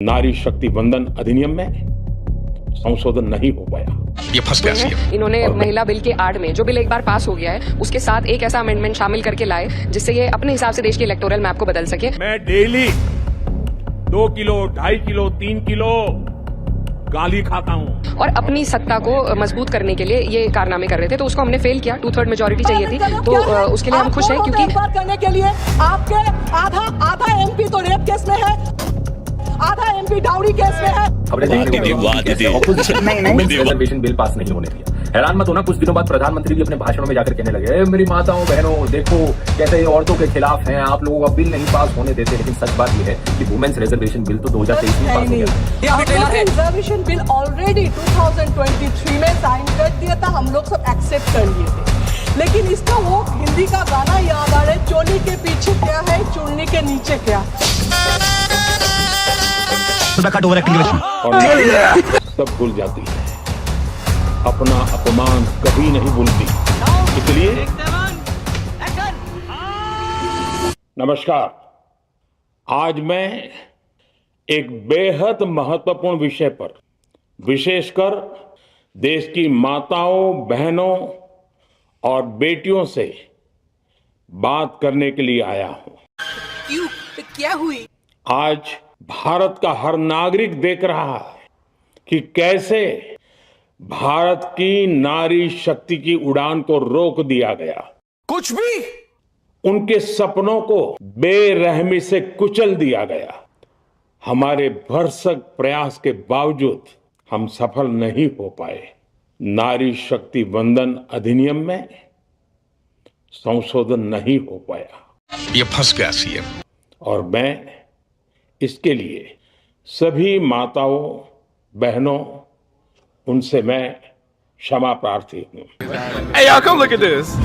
नारी शक्ति वंदन अधिनियम में संशोधन नहीं हो पाया। ये फंस गया सीएम। इन्होंने महिला बिल के आड़ में जो बिल एक बार पास हो गया है उसके साथ एक ऐसा अमेंडमेंट शामिल करके लाए जिससे ये अपने हिसाब से देश के इलेक्टोरल मैप को बदल सके। मैं डेली 2 किलो 2.5 किलो 3 किलो गाली खाता हूँ और अपनी सत्ता को मजबूत करने के लिए ये कारनामे कर रहे थे, तो उसको हमने फेल किया। 2/3 मेजोरिटी चाहिए थी, तो उसके लिए हम खुश हैं क्योंकि करने के लिए आपके आधा एमपी तो रेप केस में है, आधा एमपी डाउरी केस में है। रिजर्वेशन बिल पास नहीं होने दिया। हैरान मत होना, कुछ दिनों बाद प्रधानमंत्री भी अपने भाषणों में जाकर कहने लगे, मेरी माताओं बहनों देखो कैसे ये औरतों के खिलाफ हैं, आप लोगों का बिल नहीं पास होने देते। लेकिन सच बात यह है कि वुमेन्स रिजर्वेशन बिल तो 2023 में पास हो गया। रिजर्वेशन बिल ऑलरेडी 2023 में साइन कर दिया था, हम लोग सब एक्सेप्ट कर लिए थे। लेकिन इसका वो हिंदी का गाना याद आ रहा है, चोली के पीछे क्या है चुन्नी के नीचे क्या। सब भूल जाती है, अपना अपमान कभी नहीं भूलती। इसलिए नमस्कार, आज मैं एक बेहद महत्वपूर्ण विषय पर, विशेषकर देश की माताओं बहनों और बेटियों से बात करने के लिए आया हूं। क्यों, क्या हुई? आज भारत का हर नागरिक देख रहा है कि कैसे भारत की नारी शक्ति की उड़ान को रोक दिया गया, कुछ भी उनके सपनों को बेरहमी से कुचल दिया गया। हमारे भरसक प्रयास के बावजूद हम सफल नहीं हो पाए। नारी शक्ति वंदन अधिनियम में संशोधन नहीं हो पाया। ये फंस गया सीएम। और मैं इसके लिए सभी माताओं बहनों उनसे मैं क्षमा प्रार्थी हूं। Hey, y'all, come look at this.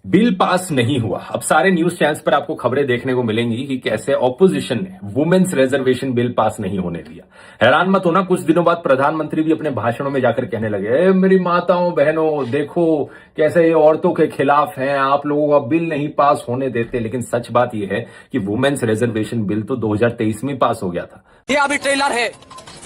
Bill pass नहीं हुआ। अब सारे न्यूज चैनल्स पर आपको खबरें देखने को मिलेंगी कि कैसे ऑपोजिशन ने वुमेन्स रिजर्वेशन बिल पास नहीं होने दिया। हैरान मत होना, कुछ दिनों बाद प्रधानमंत्री भी अपने भाषणों में जाकर कहने लगे, मेरी माताओं बहनों देखो कैसे ये औरतों के खिलाफ हैं, आप लोगों का बिल नहीं पास होने देते। लेकिन सच बात यह है कि वुमेन्स रिजर्वेशन बिल तो 2023 में पास हो गया था। ये अभी ट्रेलर है,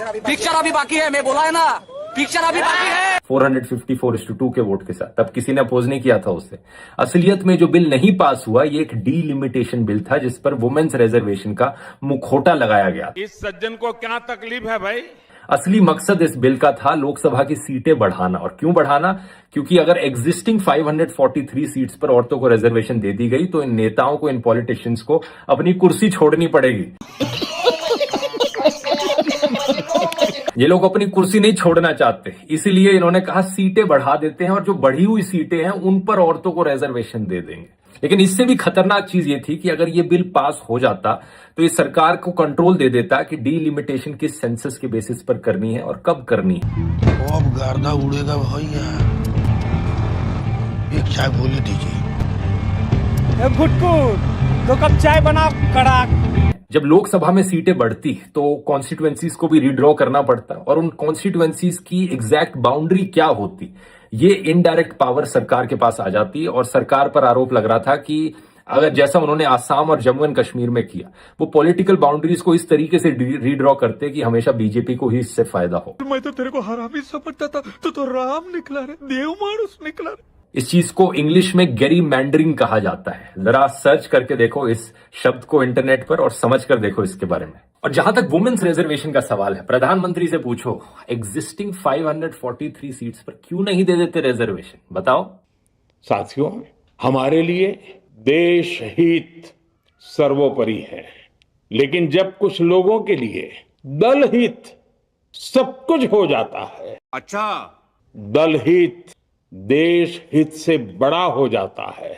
पिक्चर अभी बाकी है, मैं बोला है ना, पिक्चर अभी बाकी है। 454:2 के वोट के साथ तब किसी ने अपोज नहीं किया था उससे। असलियत में जो बिल नहीं पास हुआ ये एक डीलिमिटेशन बिल था, जिस पर वुमेन्स रिजर्वेशन का मुखौटा लगाया गया। इस सज्जन को क्या तकलीफ है भाई? असली मकसद इस बिल का था लोकसभा की सीटें बढ़ाना। और क्यों बढ़ाना? क्योंकि अगर एग्जिस्टिंग 543 सीट्स पर औरतों को रिजर्वेशन दे दी गई तो इन नेताओं को, इन पॉलिटिशियंस को अपनी कुर्सी छोड़नी पड़ेगी। ये लोग अपनी कुर्सी नहीं छोड़ना चाहते, इसीलिए इन्होंने कहा सीटें बढ़ा देते हैं और जो बढ़ी हुई सीटें हैं उन पर औरतों को रिजर्वेशन दे देंगे। लेकिन इससे भी खतरनाक चीज ये थी कि अगर ये बिल पास हो जाता तो ये सरकार को कंट्रोल दे देता कि डीलिमिटेशन किस सेंसस के बेसिस पर करनी है और कब करनी है। अब गर्दा उड़ेगा भैया, एक चाय बोले दीजिए। गुटकुट 2 कप चाय बना कड़ाक। जब लोकसभा में सीटें बढ़ती तो कॉन्स्टिट्यूएंसीज को भी रीड्रॉ करना पड़ता और उन कॉन्स्टिट्यूएंसीज की एग्जैक्ट बाउंड्री क्या होती, ये इनडायरेक्ट पावर सरकार के पास आ जाती। और सरकार पर आरोप लग रहा था कि अगर जैसा उन्होंने आसाम और जम्मू एंड कश्मीर में किया, वो पॉलिटिकल बाउंड्रीज को इस तरीके से रीड्रॉ करते कि हमेशा बीजेपी को ही इससे फायदा हो। मैं तो तेरे को हरामी समझता था, तो राम निकला रे, देव मानुस निकला रे। इस चीज को इंग्लिश में गेरीमैंडरिंग कहा जाता है। जरा सर्च करके देखो इस शब्द को इंटरनेट पर और समझ कर देखो इसके बारे में। और जहां तक वुमेन्स रिजर्वेशन का सवाल है, प्रधानमंत्री से पूछो एग्जिस्टिंग 543 सीट्स पर क्यों नहीं दे देते रिजर्वेशन, बताओ। साथियों, हमारे लिए देश हित सर्वोपरि है, लेकिन जब कुछ लोगों के लिए दल हित सब कुछ हो जाता है, अच्छा, दल हित देश हित से बड़ा हो जाता है,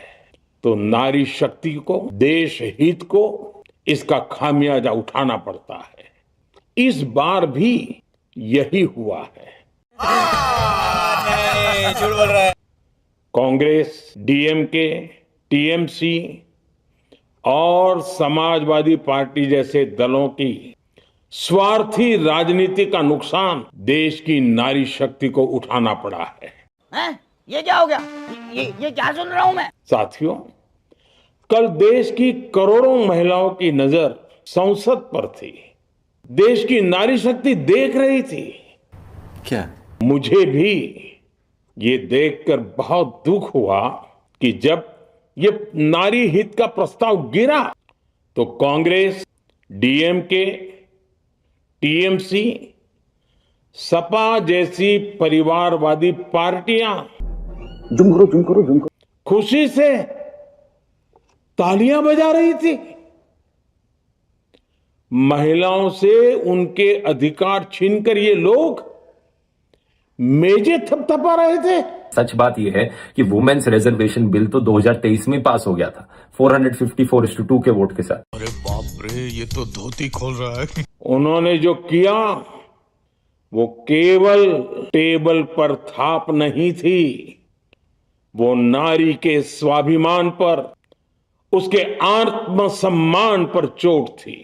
तो नारी शक्ति को, देश हित को इसका खामियाजा उठाना पड़ता है। इस बार भी यही हुआ है। झूठ बोल रहा है। कांग्रेस, डीएमके, टीएमसी और समाजवादी पार्टी जैसे दलों की स्वार्थी राजनीति का नुकसान देश की नारी शक्ति को उठाना पड़ा है। ये क्या हो गया? ये क्या सुन रहा हूं मैं? साथियों, कल देश की करोड़ों महिलाओं की नजर संसद पर थी। देश की नारी शक्ति देख रही थी। क्या? मुझे भी ये देखकर बहुत दुख हुआ कि जब ये नारी हित का प्रस्ताव गिरा तो कांग्रेस, डीएमके, टीएमसी, सपा जैसी परिवारवादी पार्टियां खुशी से तालियां बजा रही थी। महिलाओं से उनके अधिकार छीनकर ये लोग मेजे थपथपा रहे थे। सच बात यह है कि वुमेन्स रिजर्वेशन बिल तो 2023 में पास हो गया था 454:2 के वोट के साथ। अरे बाप रे, ये तो धोती खोल रहा है। उन्होंने जो किया वो केवल टेबल पर थाप नहीं थी, वो नारी के स्वाभिमान पर, उसके आत्मसम्मान पर चोट थी।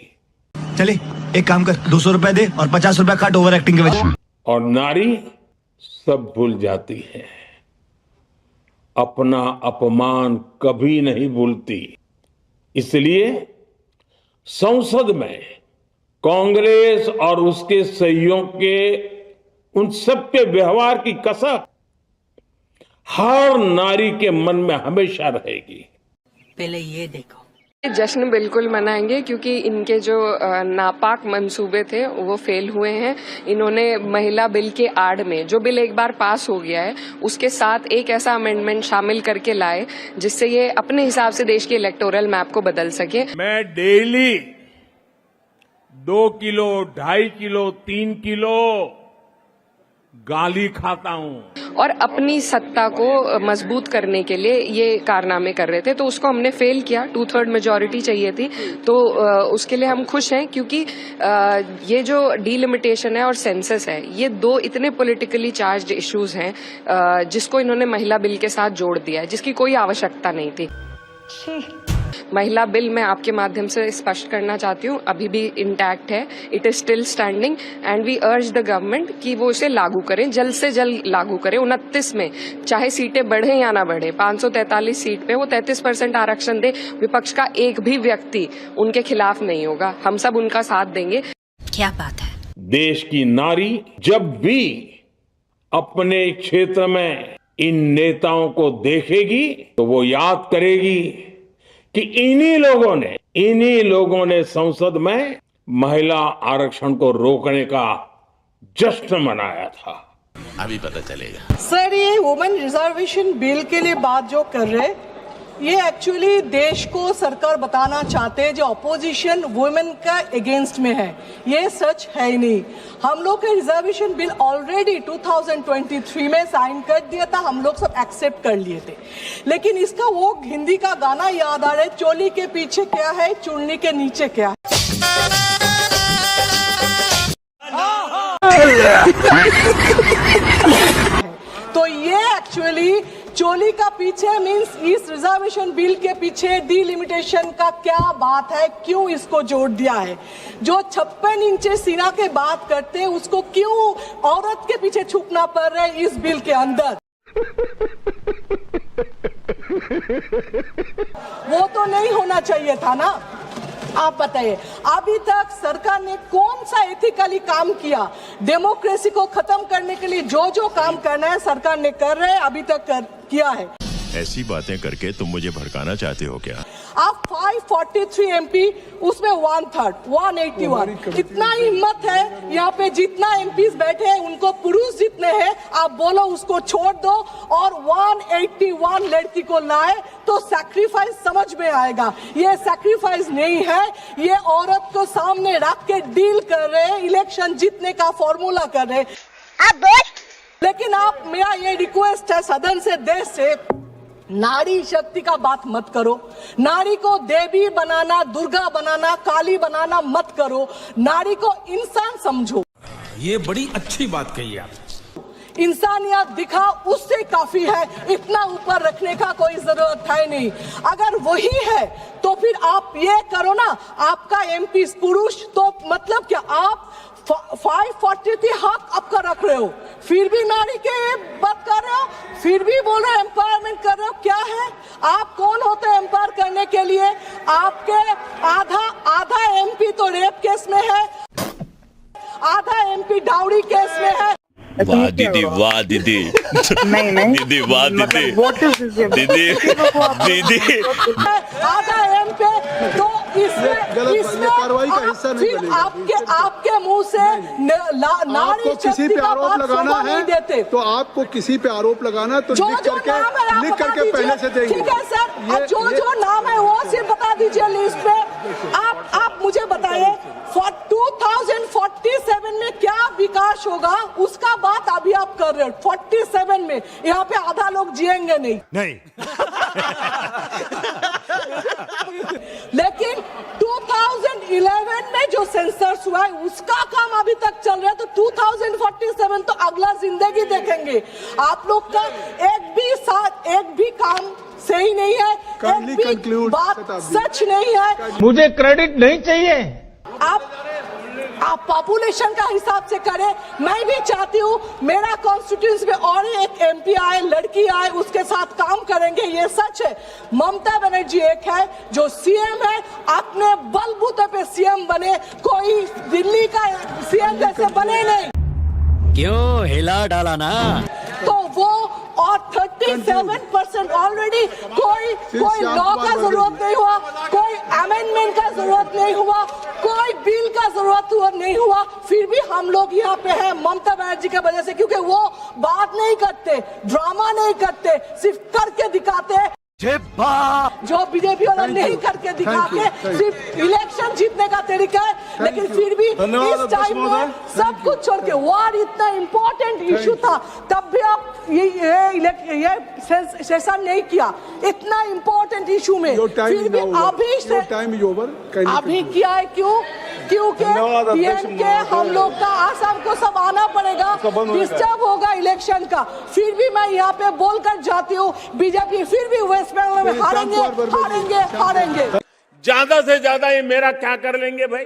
चले एक काम कर, 200 रुपए दे और 50 रुपए काट ओवर एक्टिंग के वजह। और नारी सब भूल जाती है, अपना अपमान कभी नहीं भूलती। इसलिए संसद में कांग्रेस और उसके सहयोग के उन सबके व्यवहार की कसक हर नारी के मन में हमेशा रहेगी। पहले ये देखो, जश्न बिल्कुल मनाएंगे क्योंकि इनके जो नापाक मंसूबे थे वो फेल हुए हैं। इन्होंने महिला बिल के आड़ में, जो बिल एक बार पास हो गया है, उसके साथ एक ऐसा अमेंडमेंट शामिल करके लाए जिससे ये अपने हिसाब से देश के इलेक्टोरल मैप को बदल सके। मैं डेली 2 किलो, 2.5 किलो, 3 किलो गाली खाता हूं और अपनी सत्ता को मजबूत करने के लिए ये कारनामे कर रहे थे, तो उसको हमने फेल किया। 2/3 मेजोरिटी चाहिए थी, तो उसके लिए हम खुश हैं क्योंकि ये जो डीलिमिटेशन है और सेंसस है, ये 2 इतने पॉलिटिकली चार्ज्ड इश्यूज हैं जिसको इन्होंने महिला बिल के साथ जोड़ दिया है, जिसकी कोई आवश्यकता नहीं थी। महिला बिल मैं आपके माध्यम से स्पष्ट करना चाहती हूँ, अभी भी इंटैक्ट है, it is still standing and we urge the government कि वो इसे लागू करें, जल्द से जल्द लागू करें। 29 में चाहे सीटें बढ़े या ना बढ़े, 543 सीट पे वो 33% आरक्षण दे, विपक्ष का एक भी व्यक्ति उनके खिलाफ नहीं होगा, हम सब उनका साथ देंगे। क्या बात है। देश की नारी जब भी अपने क्षेत्र में इन नेताओं को देखेगी तो वो याद करेगी कि इन्हीं लोगों ने संसद में महिला आरक्षण को रोकने का जश्न मनाया था। अभी पता चलेगा। सर, ये वुमेन रिजर्वेशन बिल के लिए बात जो कर रहे, ये एक्चुअली देश को सरकार बताना चाहते हैं जो अपोजिशन वुमेन का अगेंस्ट में है, ये सच है ही नहीं। हम लोग का रिजर्वेशन बिल ऑलरेडी 2023 में साइन कर दिया था, हम लोग सब एक्सेप्ट कर लिए थे। लेकिन इसका वो हिंदी का गाना याद आ रहा है, चोली के पीछे क्या है, चुन्नी के नीचे क्या है। तो ये एक्चुअली चोली का पीछे मींस इस रिजर्वेशन बिल के पीछे डिलिमिटेशन का क्या बात है, क्यों इसको जोड़ दिया है। जो 56 इंच सीना के बात करते हैं उसको क्यों औरत के पीछे छुपना पड़ रहा है इस बिल के अंदर। वो तो नहीं होना चाहिए था ना। आप बताइए, अभी तक सरकार ने कौन सा एथिकली काम किया? डेमोक्रेसी को खत्म करने के लिए जो जो काम करना है सरकार ने कर रहे हैं, अभी तक किया है। ऐसी बातें करके तुम मुझे भड़काना चाहते हो क्या? आप 543 MP, उसमें 1/3 181, इतना हिम्मत है यहाँ पे जितना MPs बैठे हैं उनको पुरुष जितने हैं, आप बोलो उसको छोड़ दो और 181 लड़की को लाए तो सैक्रिफाइस समझ में आएगा। ये सैक्रिफाइस नहीं है, ये औरत को सामने रख के डील कर रहे हैं, इलेक्शन जीतने का फॉर्मूला कर रहे हैं। लेकिन आप, मेरा ये रिक्वेस्ट है सदन से, देश से, नारी शक्ति का बात मत करो। नारी को देवी बनाना, दुर्गा बनाना, काली बनाना मत करो। नारी को इंसान समझो। ये बड़ी अच्छी बात कही आप। इंसानियत दिखा, उससे काफी है, इतना ऊपर रखने का कोई जरूरत है नहीं। अगर वही है तो फिर आप ये करो ना, आपका MP पुरुष, तो मतलब क्या आप 543 हक आपका रख रहे हो, फिर भी नारी के बात कर रहे हो, फिर भी बोल रहे हो एम्पावरमेंट कर रहे हो। क्या है, आप कौन होते हैं एम्पावर करने के लिए? आपके आधा MP तो रेप केस में है। आधा MP डाउरी केस में है। वाह दीदी वाह दीदी नहीं नहीं दीदी वाह दीदी व्हाट इज दिस दीदी दीदी आधा MP तो इसमें कार्रवाई का हिस्सा नहीं फिर आपके मुंह से नारी किसी पे आरोप लगाना है तो आपको किसी पे आरोप लगाना तो लिख करके पहले से देंगे। ठीक है सर, जो नाम है वो सिर्फ बता दीजिए लिस्ट पे। आप मुझे बताइए 2047 में क्या विकास होगा, उसका बात अभी आप कर रहे हो। 47 में यहाँ पे आधा लोग जिएंगे नहीं। लेकिन 2011 में जो सेंसस हुआ है उसका काम अभी तक चल रहा है, तो 2047 तो अगला जिंदगी देखेंगे। आप लोग का एक भी काम सही नहीं है, एक भी बात सच नहीं है। मुझे क्रेडिट नहीं चाहिए। आप पॉपुलेशन का हिसाब से करें। मैं भी चाहती हूँ मेरा कॉन्स्टिट्यूंसी में और एक MP आए, लड़की आए, उसके साथ काम करेंगे, ये सच है। ममता बनर्जी एक है जो CM है, अपने बलबूते पे CM बने, कोई दिल्ली का CM जैसे बने नहीं। क्यों हिला डाला ना? तो वो और 37% ऑलरेडी कोई लॉ का जरूरत नहीं हुआ, कोई अमेंडमेंट का जरूरत नहीं हुआ, कोई बिल का जरूरत नहीं हुआ, फिर भी हम लोग यहाँ पे हैं ममता बनर्जी की वजह से, क्योंकि वो बात नहीं करते, ड्रामा नहीं करते, सिर्फ करके दिखाते। जो बीजेपी वाला नहीं करके दिखाते, सिर्फ इलेक्शन जीतने का तरीका है। लेकिन फिर भी इस टाइम में सब कुछ छोड़ के वार इतना इम्पोर्टेंट इशू था, तब भी आप ये सेशन नहीं किया इतना इम्पोर्टेंट इशू में। फिर भी अभी किया है क्यों? क्योंकि DMK हम लोग का आसाम को सब आना पड़ेगा, डिस्टर्ब होगा इलेक्शन का। फिर भी मैं यहाँ पे बोलकर जाती हूँ, बीजेपी फिर भी वेस्ट बंगाल में हारेंगे। ज्यादा से ज्यादा ये मेरा क्या कर लेंगे भाई?